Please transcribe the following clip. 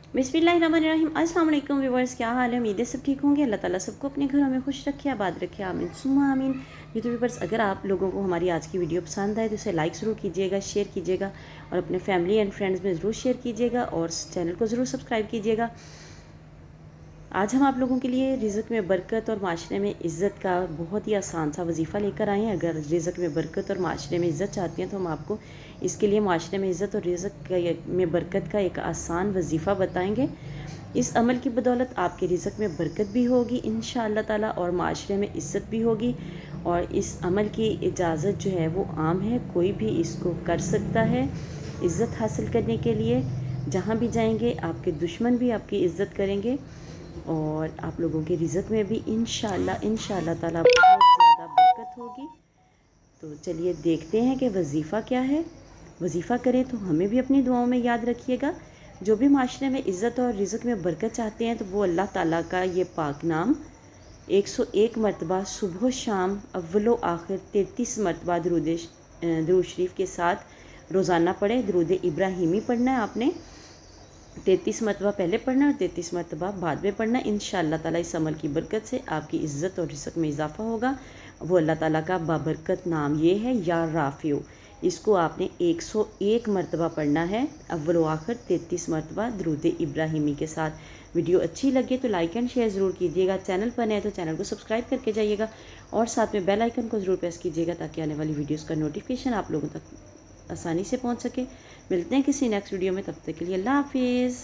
बिस्मिल्लाहिर्रहमानिर्रहीम। अस्सलाम वालेकुम व्यूवर्स, क्या हाल है? उम्मीद है सब ठीक होंगे। अल्लाह ताला सबको अपने घरों में खुश रखे, आबाद रखे, आमीन सुम्मा आमीन। यूट्यूब व्यूवर्स, अगर आप लोगों को हमारी आज की वीडियो पसंद आए तो इसे लाइक ज़रूर कीजिएगा, शेयर कीजिएगा और अपने फैमिली एंड फ्रेंड्स में ज़रूर शेयर कीजिएगा और चैनल को ज़रूर सब्सक्राइब कीजिएगा। आज हम आप लोगों के लिए रिज़्क़ में बरकत और माशरे में इज़्ज़त का बहुत ही आसान सा वजीफ़ा लेकर आए हैं। अगर रिज़्क़ में बरकत और माशरे में इज़्ज़त चाहती हैं तो हम आपको इसके लिए माशरे में इज़्ज़त और रिज़्क़ में बरकत का एक आसान वजीफ़ा बताएंगे। इस अमल की बदौलत आपके रिज़्क़ में बरकत भी होगी इंशाअल्लाह ताला और माशरे में इज़्ज़त भी होगी। और इस अमल की इजाज़त जो है वो आम है, कोई भी इसको कर सकता है इज़्ज़त हासिल करने के लिए। जहाँ भी जाएंगे आपके दुश्मन भी आपकी इज़्ज़त करेंगे और आप लोगों के रिज़्क़ में भी इंशाअल्लाह ताला बहुत ज़्यादा बरकत होगी। तो चलिए देखते हैं कि वजीफ़ा क्या है। वजीफ़ा करें तो हमें भी अपनी दुआओं में याद रखिएगा। जो भी माशरे में इज़्ज़त और रिज़्क़ में बरकत चाहते हैं तो वो अल्लाह ताला का ये पाक नाम 101 मरतबा सुबह शाम अव्वल व आखिर 33 मरतबा दरूद शरीफ के साथ रोज़ाना पढ़ें। दरूद इब्राहिमी पढ़ना है आपने, 33 मरतबा पहले पढ़ना है और 33 मरतबा बाद में पढ़ना है। इंशाअल्लाह ताला इस अमल की बरकत से आपकी इज़्ज़त और रिज़्क़ में इजाफ़ा होगा। वो अल्लाह ताला का बाबरकत नाम ये है या राफ़ियो। इसको आपने 101 मरतबा पढ़ना है, अव्वल व आखिर 33 मरतबा दरूद इब्राहिमी के साथ। वीडियो अच्छी लगे तो लाइक एंड शेयर ज़रूर कीजिएगा। चैनल पर नए तो चैनल को सब्सक्राइब करके जाइएगा और साथ में बेल आइकन को ज़रूर प्रेस कीजिएगा ताकि आने वाली वीडियोज़ का नोटिफिकेशन आप लोगों तक आसानी से पहुँच सके। मिलते हैं किसी नेक्स्ट वीडियो में, तब तक के लिए अल्लाह हाफिज़।